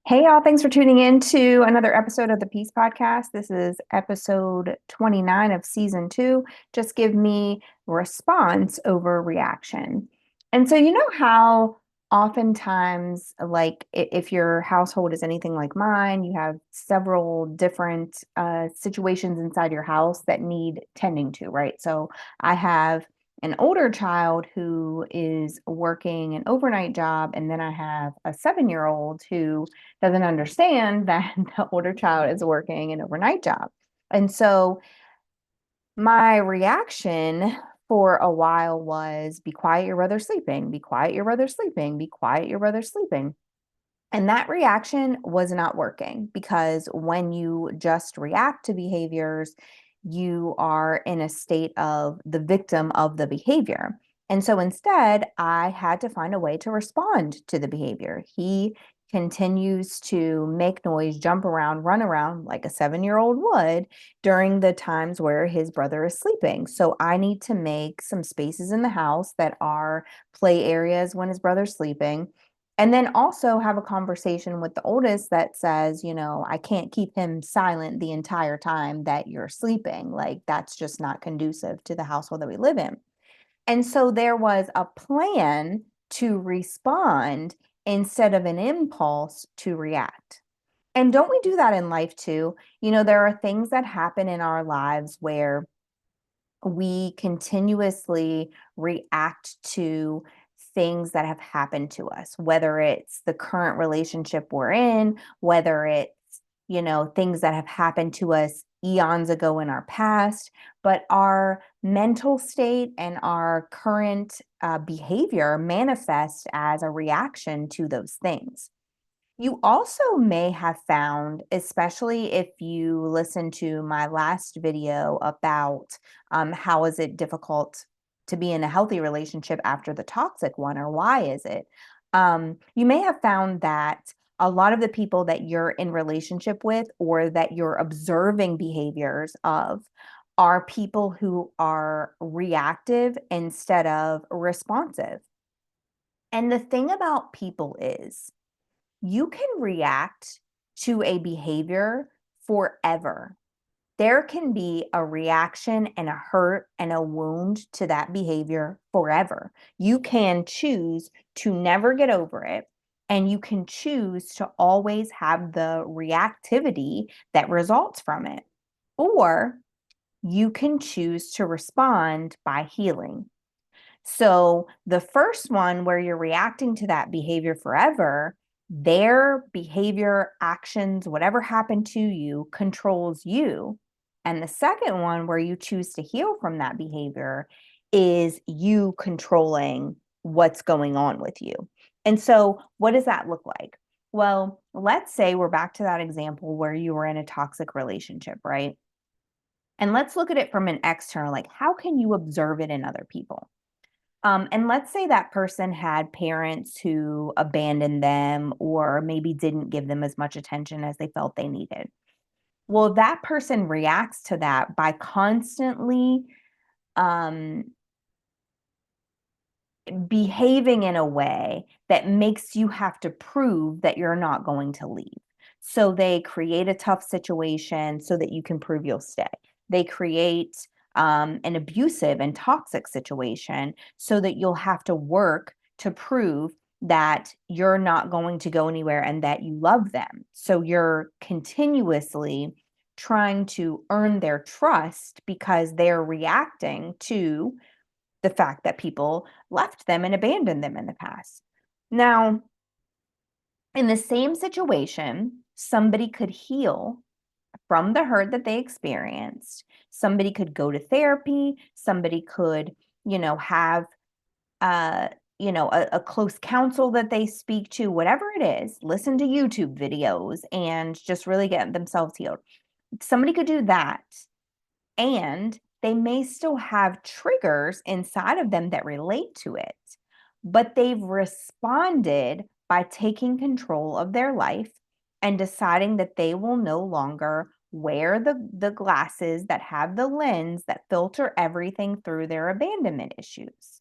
Hey, y'all. Thanks for tuning in to another episode of the Peace Podcast. This is episode 29 of season two. Just give me response over reaction. And so, you know how oftentimes, like if your household is anything like mine, you have several different situations inside your house that need tending to, right? So I have an older child who is working an overnight job, and then I have a 7-year-old who doesn't understand that the older child is working an overnight job. And so my reaction for a while was be quiet, your brother's sleeping, be quiet, your brother's sleeping, be quiet, your brother's sleeping. And that reaction was not working because when you just react to behaviors, you are in a state of the victim of the behavior. And so instead, I had to find a way to respond to the behavior. He continues to make noise, jump around, run around like a 7-year-old would during the times where his brother is sleeping. So I need to make some spaces in the house that are play areas when his brother's sleeping. And then also have a conversation with the oldest that says, I can't keep him silent the entire time that you're sleeping. Like, that's just not conducive to the household that we live in. And so there was a plan to respond instead of an impulse to react. And don't we do that in life too? There are things that happen in our lives where we continuously react to things that have happened to us, whether it's the current relationship we're in, whether it's, things that have happened to us eons ago in our past, but our mental state and our current behavior manifest as a reaction to those things. You also may have found, especially if you listen to my last video about how is it difficult to be in a healthy relationship after the toxic one, or why is it? You may have found that a lot of the people that you're in relationship with or that you're observing behaviors of are people who are reactive instead of responsive. And the thing about people is, you can react to a behavior forever. There can be a reaction and a hurt and a wound to that behavior forever. You can choose to never get over it, and you can choose to always have the reactivity that results from it. Or you can choose to respond by healing. So the first one where you're reacting to that behavior forever, their behavior, actions, whatever happened to you controls you. And the second one where you choose to heal from that behavior is you controlling what's going on with you. And so what does that look like? Well, let's say we're back to that example where you were in a toxic relationship, right? And let's look at it from an external, like how can you observe it in other people? And let's say that person had parents who abandoned them or maybe didn't give them as much attention as they felt they needed. Well, that person reacts to that by constantly um, behaving in a way that makes you have to prove that you're not going to leave. So they create a tough situation so that you can prove you'll stay. They create an abusive and toxic situation so that you'll have to work to prove that you're not going to go anywhere and that you love them. So you're continuously trying to earn their trust because they're reacting to the fact that people left them and abandoned them in the past. Now, in the same situation, somebody could heal from the hurt that they experienced. Somebody could go to therapy. Somebody could, have, uh, a close counsel that they speak to, whatever it is, listen to YouTube videos and just really get themselves healed. Somebody could do that, and they may still have triggers inside of them that relate to it, but they've responded by taking control of their life and deciding that they will no longer wear the glasses that have the lens that filter everything through their abandonment issues.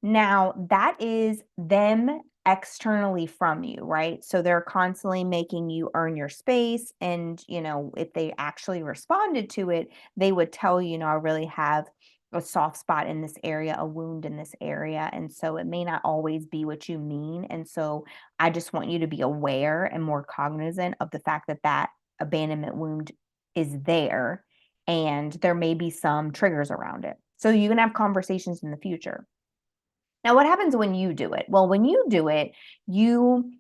Now, that is them externally from you, right? So they're constantly making you earn your space. And, if they actually responded to it, they would tell you, I really have a soft spot in this area, a wound in this area. And so it may not always be what you mean. And so I just want you to be aware and more cognizant of the fact that that abandonment wound is there and there may be some triggers around it. So you can have conversations in the future. Now, what happens when you do it? Well, when you do it, you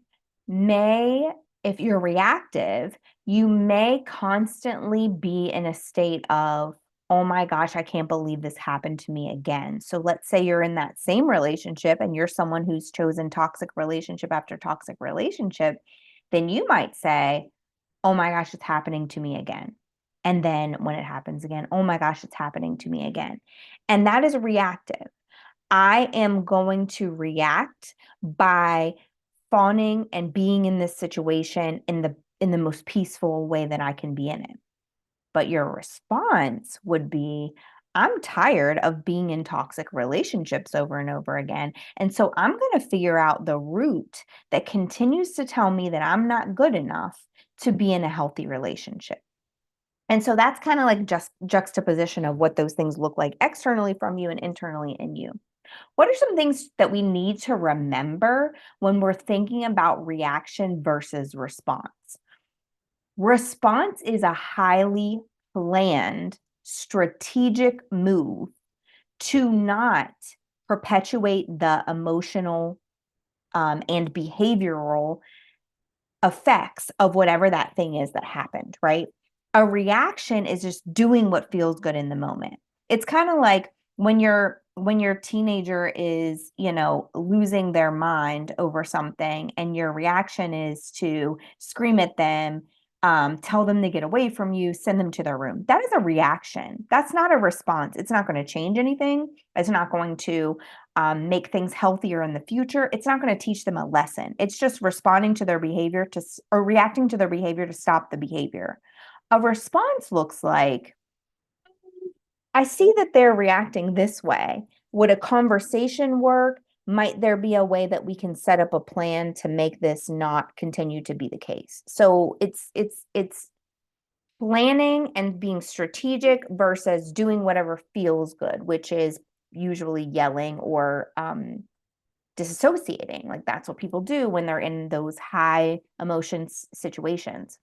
may, if you're reactive, you may constantly be in a state of, oh my gosh, I can't believe this happened to me again. So let's say you're in that same relationship and you're someone who's chosen toxic relationship after toxic relationship, then you might say, oh my gosh, it's happening to me again. And then when it happens again, oh my gosh, it's happening to me again. And that is reactive. I am going to react by fawning and being in this situation in the most peaceful way that I can be in it. But your response would be, I'm tired of being in toxic relationships over and over again. And so I'm going to figure out the root that continues to tell me that I'm not good enough to be in a healthy relationship. And so that's kind of like just juxtaposition of what those things look like externally from you and internally in you. What are some things that we need to remember when we're thinking about reaction versus response? Response is a highly planned, strategic move to not perpetuate the emotional and behavioral effects of whatever that thing is that happened, right? A reaction is just doing what feels good in the moment. It's kind of like when your teenager is, losing their mind over something and your reaction is to scream at them, tell them to get away from you, send them to their room. That is a reaction. That's not a response. It's not going to change anything. It's not going to make things healthier in the future. It's not going to teach them a lesson. It's just responding to their behavior or reacting to their behavior to stop the behavior. A response looks like, I see that they're reacting this way. Would a conversation work? Might there be a way that we can set up a plan to make this not continue to be the case? So it's planning and being strategic versus doing whatever feels good, which is usually yelling or disassociating. Like that's what people do when they're in those high emotions situations.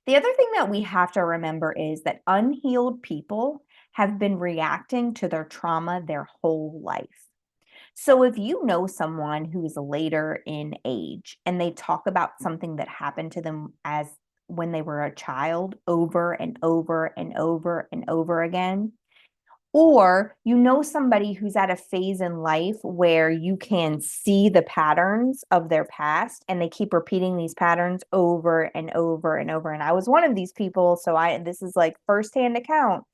The other thing that we have to remember is that unhealed people have been reacting to their trauma their whole life. So if you know someone who's later in age and they talk about something that happened to them as when they were a child over and over and over and over again, or you know somebody who's at a phase in life where you can see the patterns of their past and they keep repeating these patterns over and over and over. And I was one of these people, so this is like firsthand account.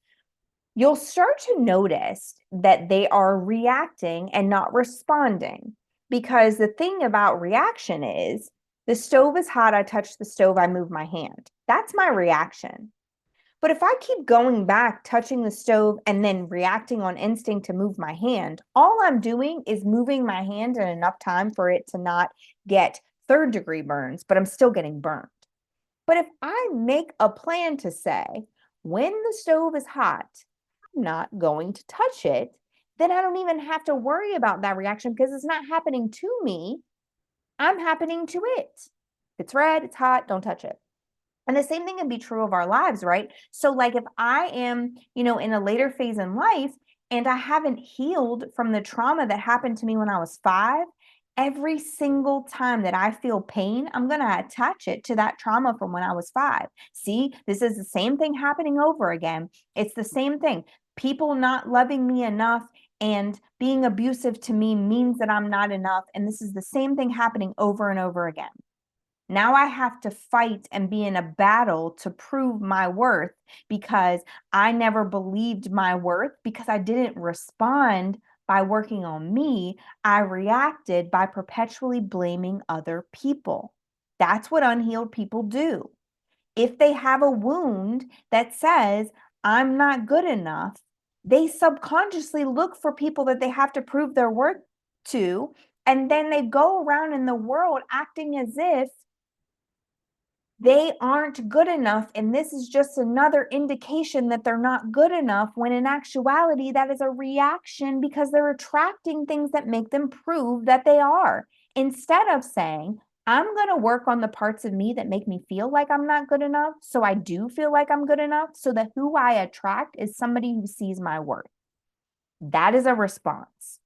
You'll start to notice that they are reacting and not responding. Because the thing about reaction is the stove is hot, I touch the stove, I move my hand. That's my reaction. But if I keep going back, touching the stove, and then reacting on instinct to move my hand, all I'm doing is moving my hand in enough time for it to not get third-degree burns, but I'm still getting burned. But if I make a plan to say, when the stove is hot, I'm not going to touch it, then I don't even have to worry about that reaction because it's not happening to me. I'm happening to it. It's red, it's hot, don't touch it. And the same thing can be true of our lives, right? So like if I am, in a later phase in life and I haven't healed from the trauma that happened to me when I was 5, every single time that I feel pain, I'm going to attach it to that trauma from when I was 5. See, this is the same thing happening over again. It's the same thing. People not loving me enough and being abusive to me means that I'm not enough. And this is the same thing happening over and over again. Now I have to fight and be in a battle to prove my worth because I never believed my worth because I didn't respond by working on me. I reacted by perpetually blaming other people. That's what unhealed people do. If they have a wound that says, I'm not good enough, they subconsciously look for people that they have to prove their worth to And then they go around in the world acting as if they aren't good enough. And this is just another indication that they're not good enough, when in actuality, that is a reaction because they're attracting things that make them prove that they are. Instead of saying, I'm going to work on the parts of me that make me feel like I'm not good enough, so I do feel like I'm good enough, so that who I attract is somebody who sees my worth. That is a response.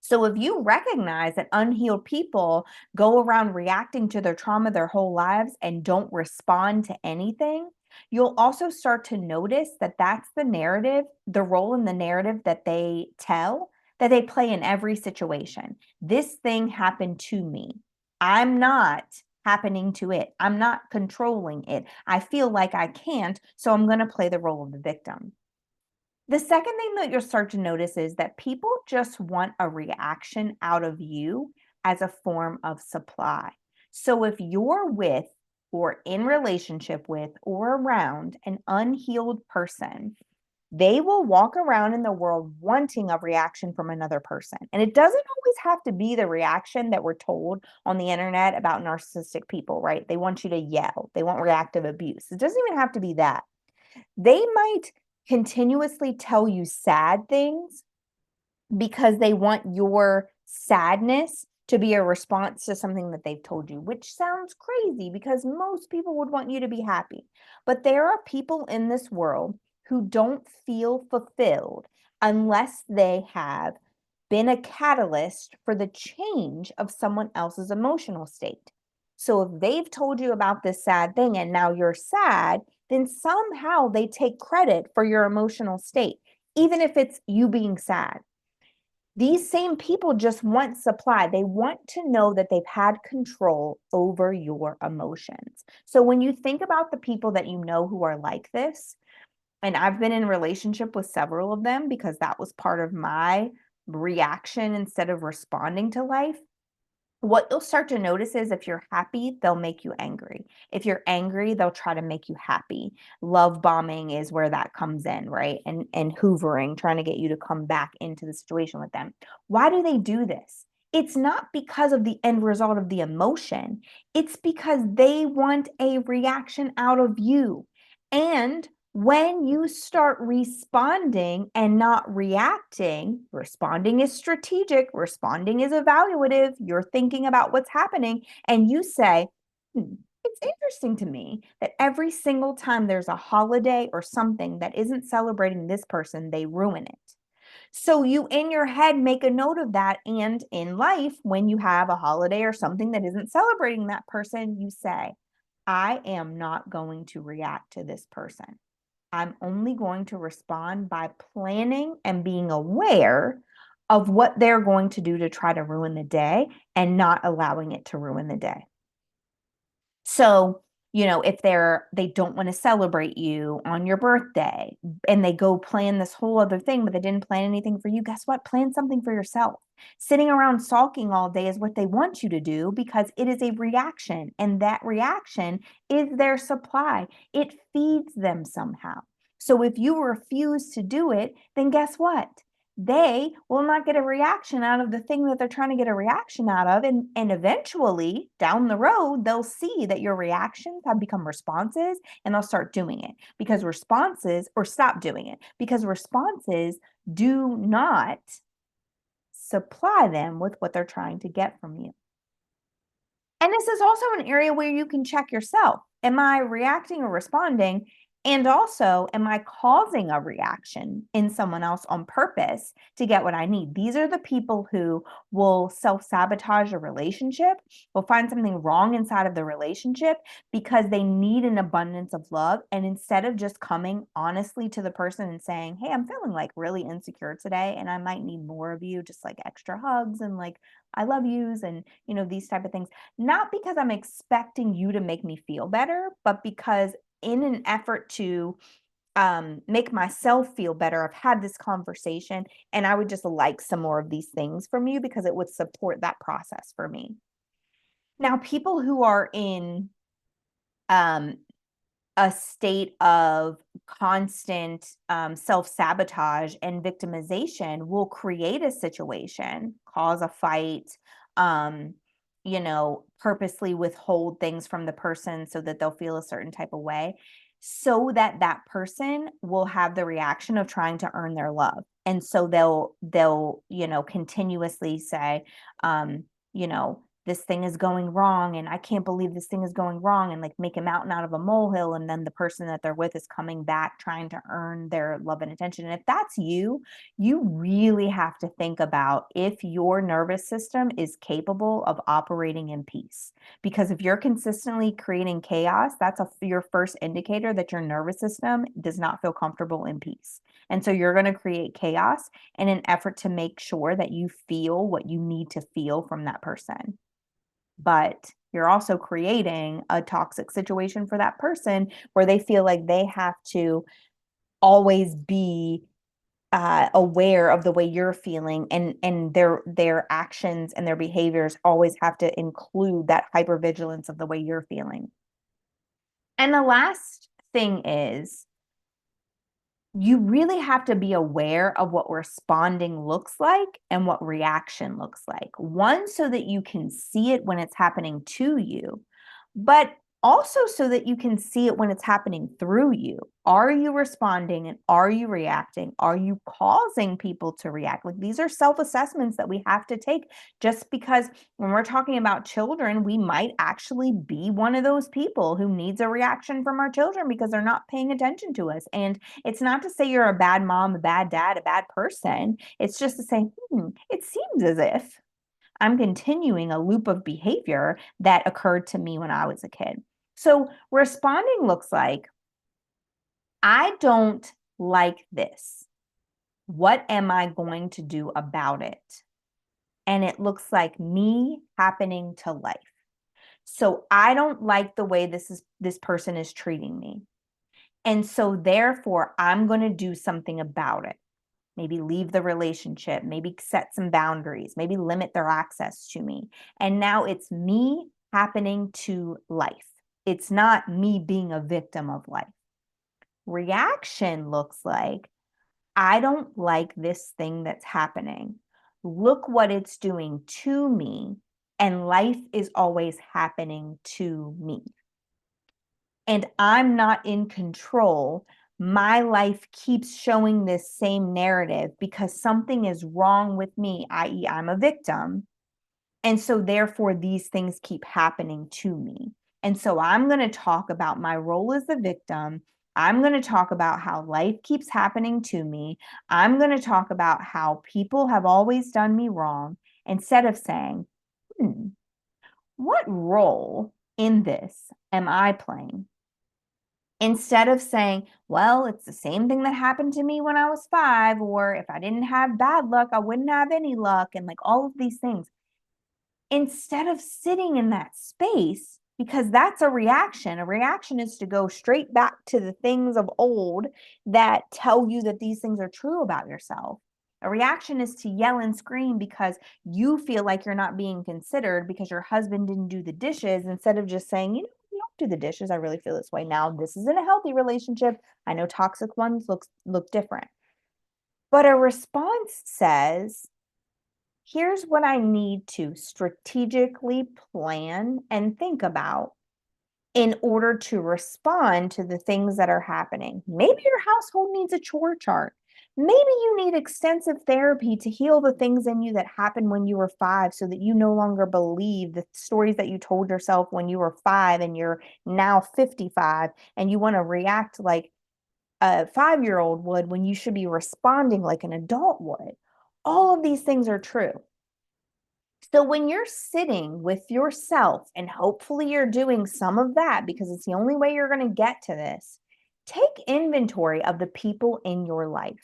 So if you recognize that unhealed people go around reacting to their trauma their whole lives and don't respond to anything, you'll also start to notice that that's the narrative, the role in the narrative that they tell, that they play in every situation. This thing happened to me. I'm not happening to it. I'm not controlling it. I feel like I can't, so I'm going to play the role of the victim. The second thing that you'll start to notice is that people just want a reaction out of you as a form of supply. So if you're with or in relationship with or around an unhealed person, they will walk around in the world wanting a reaction from another person. And it doesn't always have to be the reaction that we're told on the internet about narcissistic people, right? They want you to yell. They want reactive abuse. It doesn't even have to be that. They might continuously tell you sad things because they want your sadness to be a response to something that they've told you, which sounds crazy because most people would want you to be happy. But there are people in this world who don't feel fulfilled unless they have been a catalyst for the change of someone else's emotional state. So if they've told you about this sad thing and now you're sad, then somehow they take credit for your emotional state, even if it's you being sad. These same people just want supply. They want to know that they've had control over your emotions. So when you think about the people that you know who are like this, and I've been in relationship with several of them because that was part of my reaction instead of responding to life. What you'll start to notice is if you're happy, they'll make you angry. If you're angry, they'll try to make you happy. Love bombing is where that comes in, right? And hoovering, trying to get you to come back into the situation with them. Why do they do this? It's not because of the end result of the emotion. It's because they want a reaction out of you. And when you start responding and not reacting, responding is strategic, responding is evaluative, you're thinking about what's happening, and you say, it's interesting to me that every single time there's a holiday or something that isn't celebrating this person, they ruin it. So you in your head make a note of that. And in life, when you have a holiday or something that isn't celebrating that person, you say, I am not going to react to this person. I'm only going to respond by planning and being aware of what they're going to do to try to ruin the day and not allowing it to ruin the day. So, if they don't want to celebrate you on your birthday and they go plan this whole other thing, but they didn't plan anything for you, guess what? Plan something for yourself. Sitting around sulking all day is what they want you to do because it is a reaction, and that reaction is their supply. It feeds them somehow. So if you refuse to do it, then guess what? They will not get a reaction out of the thing that they're trying to get a reaction out of. And eventually down the road, they'll see that your reactions have become responses and they'll start doing it because responses, or stop doing it because responses do not supply them with what they're trying to get from you. And this is also an area where you can check yourself. Am I reacting or responding? And also, am I causing a reaction in someone else on purpose to get what I need? These are the people who will self-sabotage a relationship, will find something wrong inside of the relationship because they need an abundance of love. And instead of just coming honestly to the person and saying, hey, I'm feeling like really insecure today and I might need more of you, just like extra hugs and like I love yous and these type of things. Not because I'm expecting you to make me feel better, but because in an effort to make myself feel better, I've had this conversation and I would just like some more of these things from you because it would support that process for me. Now, people who are in um, a state of constant self-sabotage and victimization will create a situation, cause a fight, um, purposely withhold things from the person so that they'll feel a certain type of way, so that that person will have the reaction of trying to earn their love. And so they'll, continuously say, um, this thing is going wrong and I can't believe this thing is going wrong, and like make a mountain out of a molehill. And then the person that they're with is coming back trying to earn their love and attention. And if that's you, you really have to think about if your nervous system is capable of operating in peace. Because if you're consistently creating chaos, that's your first indicator that your nervous system does not feel comfortable in peace. And so you're going to create chaos in an effort to make sure that you feel what you need to feel from that person. But you're also creating a toxic situation for that person where they feel like they have to always be aware of the way you're feeling, and their actions and their behaviors always have to include that hypervigilance of the way you're feeling. And the last thing is, you really have to be aware of what responding looks like and what reaction looks like. One, so that you can see it when it's happening to you, but also so that you can see it when it's happening through you. Are you responding and are you reacting? Are you causing people to react? Like, these are self-assessments that we have to take, just because when we're talking about children, we might actually be one of those people who needs a reaction from our children because they're not paying attention to us. And it's not to say you're a bad mom, a bad dad, a bad person. It's just to say, it seems as if I'm continuing a loop of behavior that occurred to me when I was a kid. So responding looks like, I don't like this. What am I going to do about it? And it looks like me happening to life. So I don't like the way this person is treating me. And so therefore, I'm going to do something about it. Maybe leave the relationship, maybe set some boundaries, maybe limit their access to me. And now it's me happening to life. It's not me being a victim of life. Reaction looks like, I don't like this thing that's happening. Look what it's doing to me. And life is always happening to me. And I'm not in control. My life keeps showing this same narrative because something is wrong with me, i.e., I'm a victim. And so, therefore, these things keep happening to me. And so, I'm going to talk about my role as the victim. I'm going to talk about how life keeps happening to me. I'm going to talk about how people have always done me wrong, instead of saying, what role in this am I playing? Instead of saying, well, it's the same thing that happened to me when I was 5, or if I didn't have bad luck, I wouldn't have any luck, and like all of these things. Instead of sitting in that space, because that's a reaction. A reaction is to go straight back to the things of old that tell you that these things are true about yourself. A reaction is to yell and scream because you feel like you're not being considered because your husband didn't do the dishes, instead of just saying, you don't do the dishes. I really feel this way now. This isn't a healthy relationship. I know toxic ones look different. But a response says, here's what I need to strategically plan and think about in order to respond to the things that are happening. Maybe your household needs a chore chart. Maybe you need extensive therapy to heal the things in you that happened when you were 5, so that you no longer believe the stories that you told yourself when you were 5 and you're now 55 and you want to react like a 5-year-old would when you should be responding like an adult would. All of these things are true. So when you're sitting with yourself, and hopefully you're doing some of that because it's the only way you're going to get to this, take inventory of the people in your life.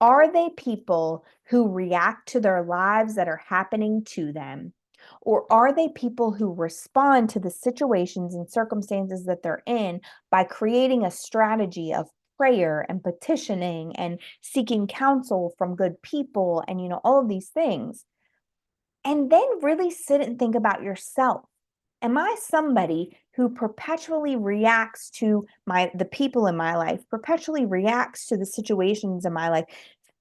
Are they people who react to their lives that are happening to them? Or are they people who respond to the situations and circumstances that they're in by creating a strategy of prayer and petitioning and seeking counsel from good people and, all of these things? And then really sit and think about yourself. Am I somebody who perpetually reacts to the people in my life, perpetually reacts to the situations in my life,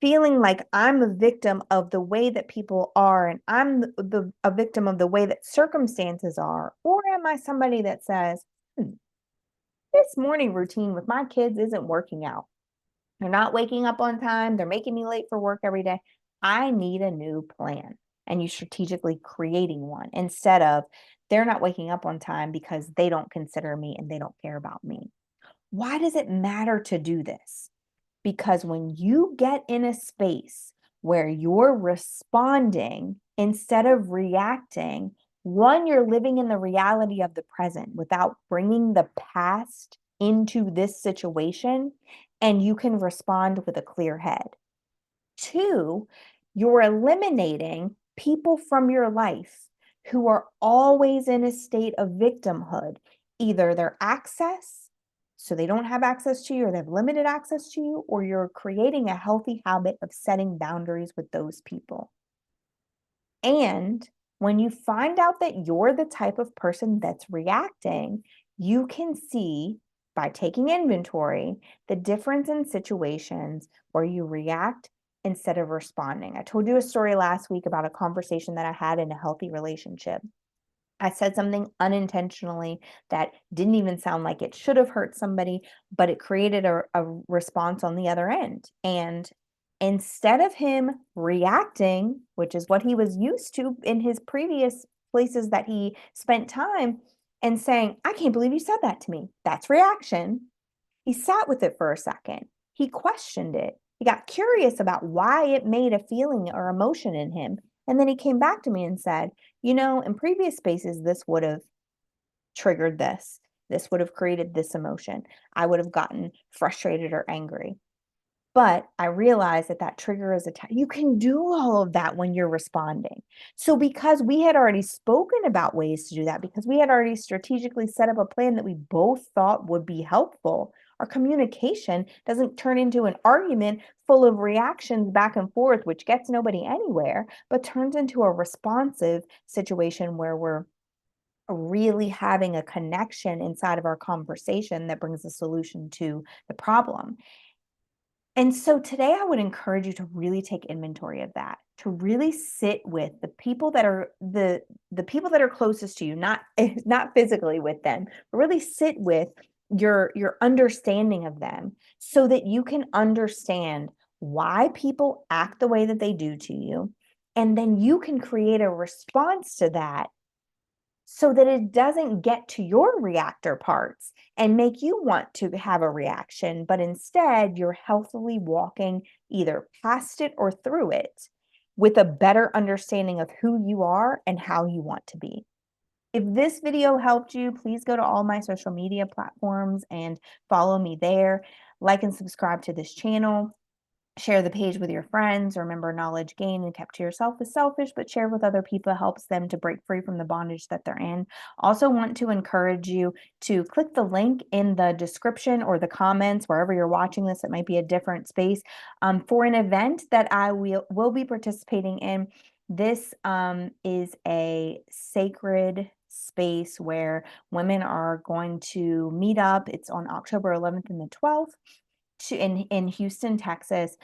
feeling like I'm a victim of the way that people are and I'm a victim of the way that circumstances are? Or am I somebody that says, this morning routine with my kids isn't working out. They're not waking up on time. They're making me late for work every day. I need a new plan. And you strategically creating one instead of they're not waking up on time because they don't consider me and they don't care about me. Why does it matter to do this? Because when you get in a space where you're responding instead of reacting, one, you're living in the reality of the present without bringing the past into this situation, and you can respond with a clear head. Two, you're eliminating people from your life who are always in a state of victimhood, either their access, so they don't have access to you, or they have limited access to you, or you're creating a healthy habit of setting boundaries with those people. And when you find out that you're the type of person that's reacting, you can see by taking inventory the difference in situations where you react instead of responding. I told you a story last week about a conversation that I had in a healthy relationship. I said something unintentionally that didn't even sound like it should have hurt somebody, but it created a response on the other end. And instead of him reacting, which is what he was used to in his previous places that he spent time, and saying, I can't believe you said that to me, that's reaction. He sat with it for a second. He questioned it. He got curious about why it made a feeling or emotion in him. And then he came back to me and said, in previous spaces, this would have triggered this. This would have created this emotion. I would have gotten frustrated or angry. But I realized that that trigger is you can do all of that when you're responding. So because we had already spoken about ways to do that, because we had already strategically set up a plan that we both thought would be helpful, our communication doesn't turn into an argument full of reactions back and forth, which gets nobody anywhere, but turns into a responsive situation where we're really having a connection inside of our conversation that brings a solution to the problem. And so today I would encourage you to really take inventory of that, to really sit with the people that are the people that are closest to you, not physically with them, but really sit with your understanding of them so that you can understand why people act the way that they do to you. And then you can create a response to that so that it doesn't get to your reactor parts and make you want to have a reaction, but instead you're healthily walking either past it or through it with a better understanding of who you are and how you want to be. If this video helped you, please go to all my social media platforms and follow me there. Like and subscribe to this channel. Share the page with your friends. Remember, knowledge gained and kept to yourself is selfish, but shared with other people helps them to break free from the bondage that they're in. Also want to encourage you to click the link in the description or the comments, wherever you're watching this, it might be a different space, for an event that I will be participating in. This is a sacred space where women are going to meet up. It's on October 11th and the 12th in Houston, Texas,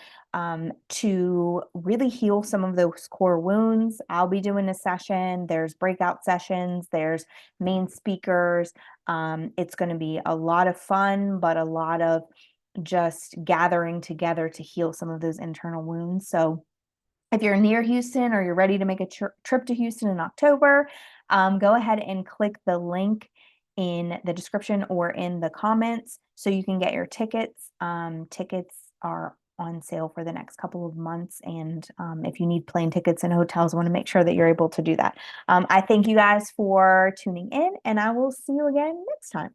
to really heal some of those core wounds. I'll be doing a session. There's breakout sessions. There's main speakers. It's going to be a lot of fun, but a lot of just gathering together to heal some of those internal wounds. So if you're near Houston or you're ready to make a trip to Houston in October, go ahead and click the link in the description or in the comments so you can get your tickets. Tickets are on sale for the next couple of months. And if you need plane tickets and hotels, I want to make sure that you're able to do that. I thank you guys for tuning in, and I will see you again next time.